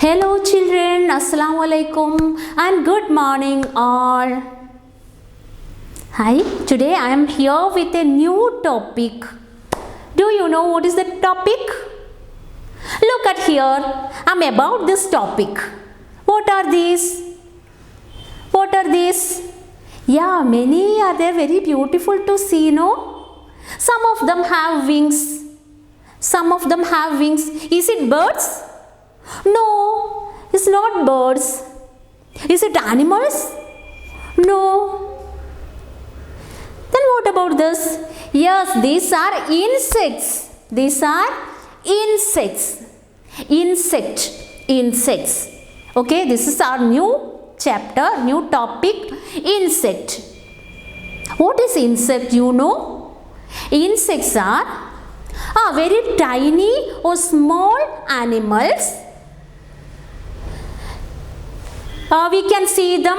Hello children, Assalamu alaikum and good morning all. Hi, today I am here with a new topic. Do you know what is the topic? Look at here, I am about this topic. What are these? What are these? Yeah, many are there, very beautiful to see, no? Some of them have wings. Some of them have wings. Is it birds? No, it's not birds. Is it animals? No. Then what about this? Yes, these are insects. These are insects. Insects. Okay, this is our new chapter, new topic, insect. What is insect, you know? Insects are very tiny or small animals. We can see them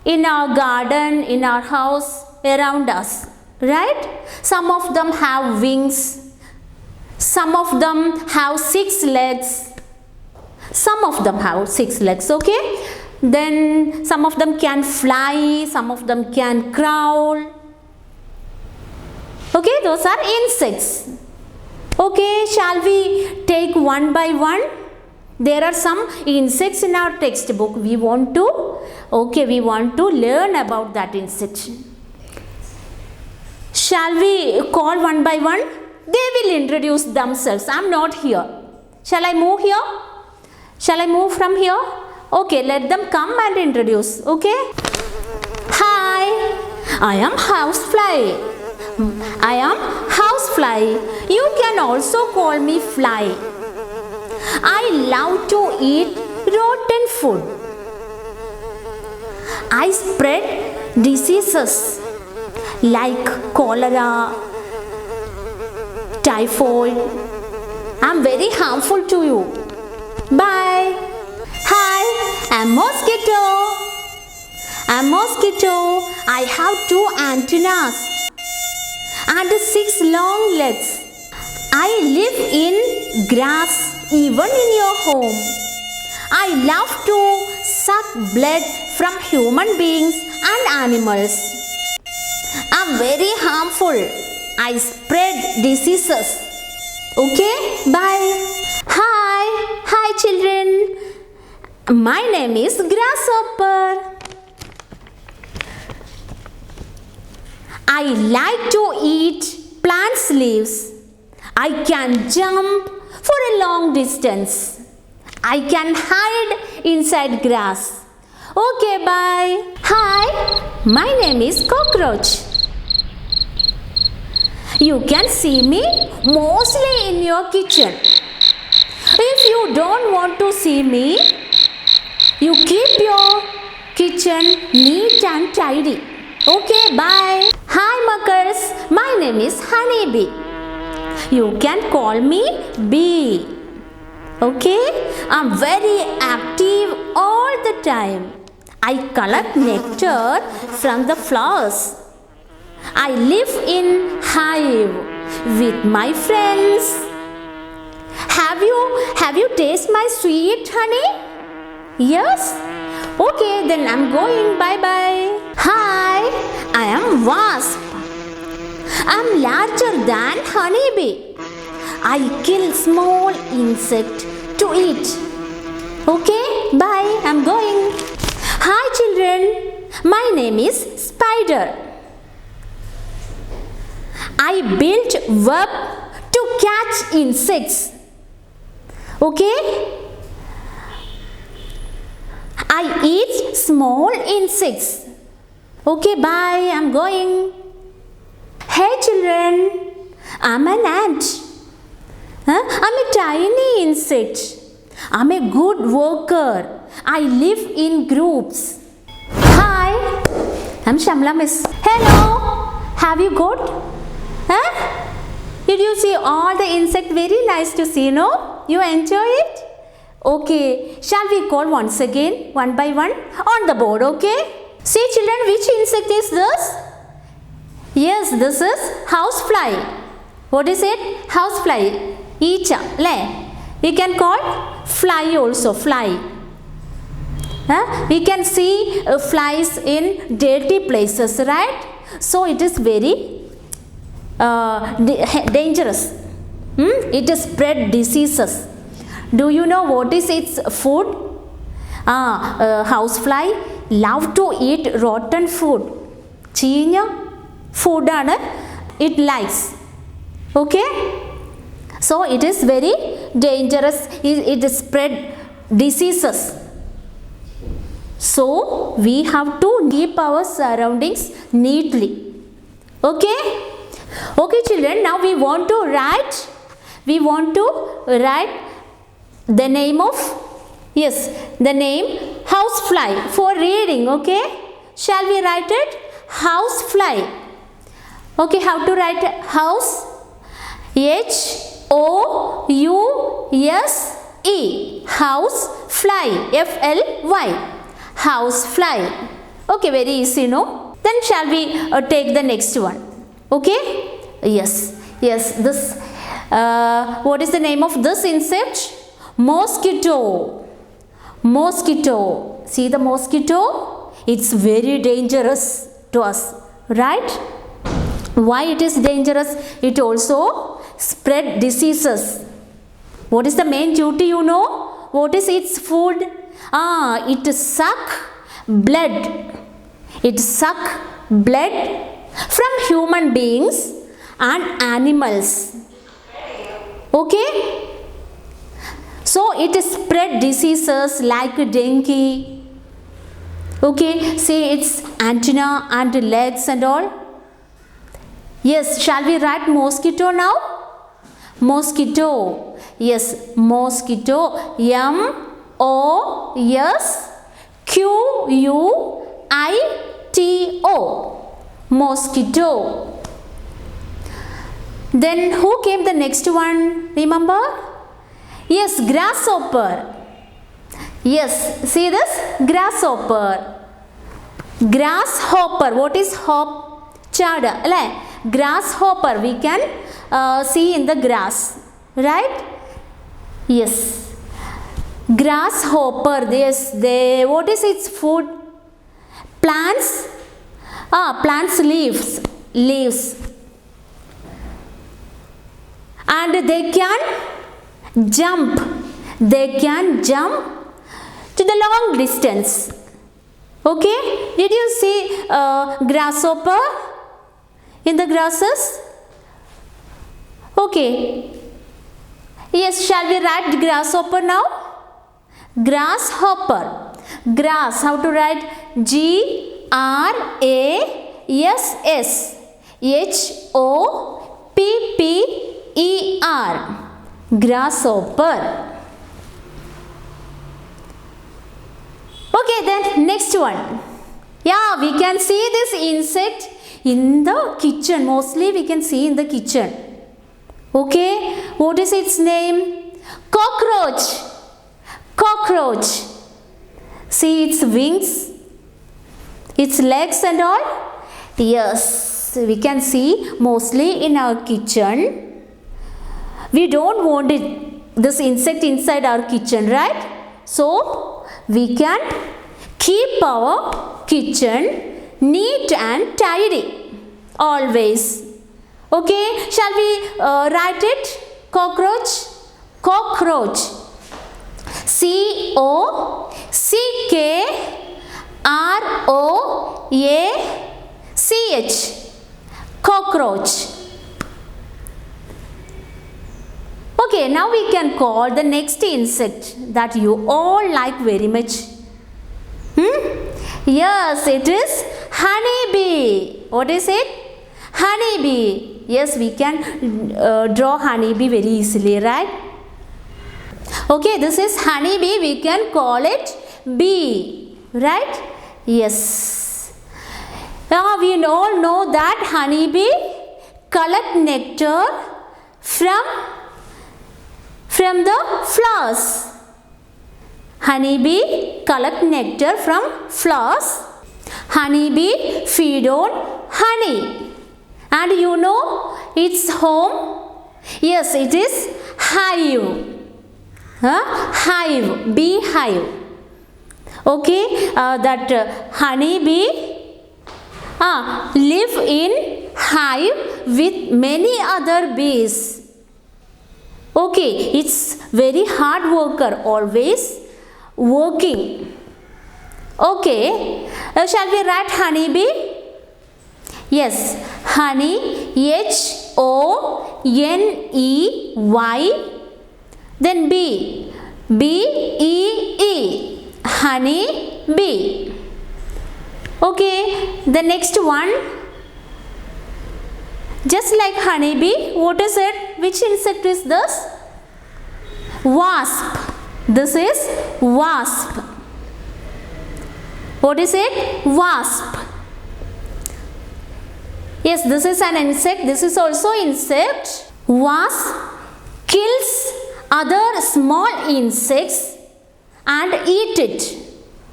in our garden, in our house, around us, right? Some of them have wings. Some of them have 6 legs. Some of them have 6 legs, okay? Then some of them can fly, some of them can crawl. Okay, those are insects. Okay, shall we take one by one? There are some insects in our textbook. We want to learn about that insect. Shall we call one by one? They will introduce themselves. I am not here. Shall I move here? Shall I move from here? Okay, let them come and introduce. Okay. Hi, I am housefly. I am housefly. You can also call me fly. I love to eat rotten food. I spread diseases like cholera, typhoid. I am very harmful to you. Bye. Hi, I am mosquito. I am mosquito. I have 2 antennas and 6 long legs. I live in grass even in your home. I love to suck blood from human beings and animals. I am very harmful. I spread diseases. Okay, bye. Hi children. My name is Grasshopper. I like to eat plants' leaves. I can jump for a long distance. I can hide inside grass. Okay, bye. Hi, my name is Cockroach. You can see me mostly in your kitchen. If you don't want to see me, you keep your kitchen neat and tidy. Okay, bye. Hi, muckers. My name is Honeybee. You can call me bee. Okay? I'm very active all the time. I collect nectar from the flowers. I live in hive with my friends. Have you tasted my sweet honey? Yes? Okay, then I'm going. Bye-bye. Hi, I am wasp. I'm larger than honeybee. I kill small insect to eat. Okay, bye. I'm going. Hi children. My name is Spider. I built web to catch insects. Okay? I eat small insects. Okay, bye. I'm going. Hey children, I'm an ant. I'm a tiny insect. I'm a good worker. I live in groups. Hi, I'm Shamla Miss. Hello, have you got? Did you see all the insects? Very nice to see, no? You enjoy it? Okay, shall we call once again, one by one, on the board, okay? See children, which insect is this? Yes, this is housefly. What is it? Housefly. Each, le. We can call fly also, fly. We can see flies in dirty places, right? So it is very dangerous. It spread diseases. Do you know what is its food? Housefly love to eat rotten food. ചീഞ്ഞ ഫുഡാണ് it likes. Okay, so it is very dangerous. It spread diseases. So we have to keep our surroundings neatly. Okay, okay children, now we want to write the name of, yes, the name housefly for reading. Okay, shall we write it? Housefly. Okay, how to write house? House, house, fly, fly, housefly. Okay, very easy, no? Then shall we take the next one? Okay, yes, this what is the name of this insect? Mosquito. See the mosquito? It's very dangerous to us, right? Why it is dangerous? It also spread diseases. What is the main duty, you know? What is its food? It suck blood. It suck blood from human beings and animals. Okay, so it spread diseases like dengue. Okay, see its antenna and legs and all. Yes, shall we write mosquito now? Mosquito. Yes, mosquito. MOSQUITO. Mosquito. Then who came the next one? Remember? Yes, grasshopper. Yes, see this? Grasshopper. Grasshopper. What is hop? Chada. Grasshopper. We can see in the grass, right? Yes. Grasshopper. Yes. What is its food? Plants. Plants leaves. And they can jump. To the long distance. Okay, did you see grasshopper in the grasses? Okay, yes, shall we write grasshopper now? Grasshopper. Grass, how to write? GRASSHOPPER. Grasshopper. Okay, then next one. Yeah, we can see this insect in the kitchen. Mostly we can see in the kitchen. Okay, what is its name? Cockroach. See its wings, its legs and all. Yes, we can see mostly in our kitchen. We don't want this insect inside our kitchen, right? So we can keep our kitchen neat and tidy always. Okay, shall we write it? Cockroach. COCKROACH. Cockroach. Okay, now we can call the next insect that you all like very much. Yes, it is honeybee. What is it? Honeybee. Yes, we can draw honeybee very easily, right? Okay, this is honeybee. We can call it bee, right? Yes. Now we all know that honeybee collect nectar from the flowers. Honeybee collect nectar from flowers. Honeybee feed on honey. And you know its home? Yes, it is hive. Hive, beehive. Okay, that honey bee live in hive with many other bees. Okay, it's very hard worker, always working. Okay, shall we write honey bee? Yes, honey, HONEY, then bee, BEE, honey bee. Okay, the next one, just like honey bee, what is it? Which insect is this? Wasp. This is wasp. What is it? Wasp. Yes, this is an insect. This is also insect. Wasp kills other small insects and eat it.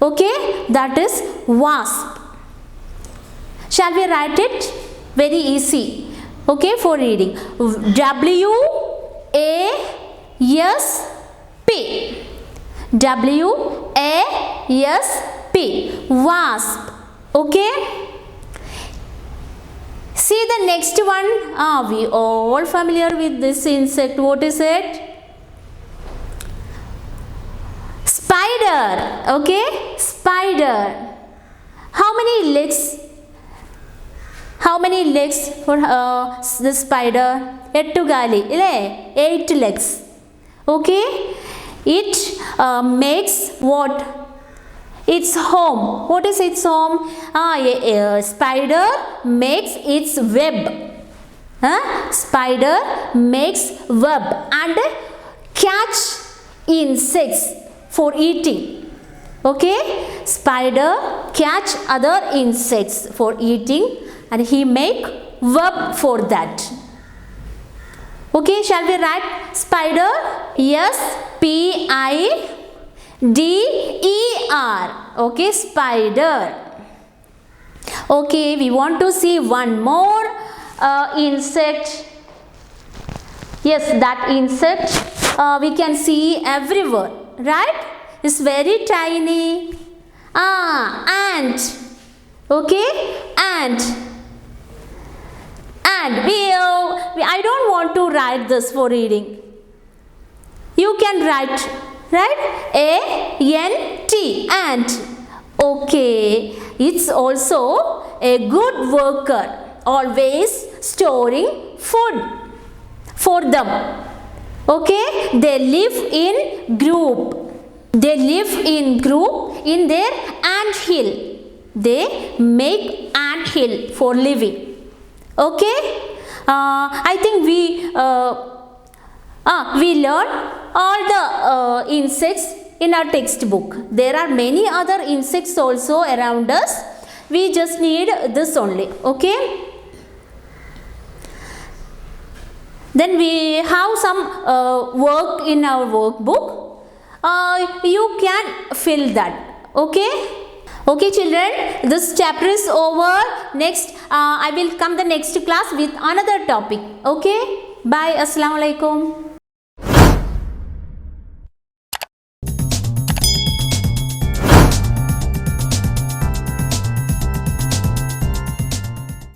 Okay, that is wasp. Shall we write it? Very easy. Okay, for reading. WASP. WASP. Wasp. Okay. See the next one. We all familiar with this insect. What is it? Spider. Okay, spider. How many legs? How many legs for the spider? 8 gali, 8 legs. Okay, it makes what? Its home. What is its home? A spider makes its web. Spider makes web and catch insects for eating. Okay, spider catch other insects for eating and he make web for that. Okay, shall we write spider? SPIDER. Okay, spider. Okay, we want to see one more insect. Yes, that insect we can see everywhere, right? It's very tiny. Ant. Okay, ant. And I don't want to write this for reading. You can write, right? ANT, ant. Okay, it's also a good worker, always storing food for them. Okay, they live in group. They live in group in their ant hill. They make ant hill for living. Okay, I think we learn all the insects in our textbook. There are many other insects also around us. We just need this only. Okay, then we have some work in our workbook. You can fill that. Okay. Okay children, this chapter is over. Next, I will come the next class with another topic. Okay, bye. Assalamu alaikum.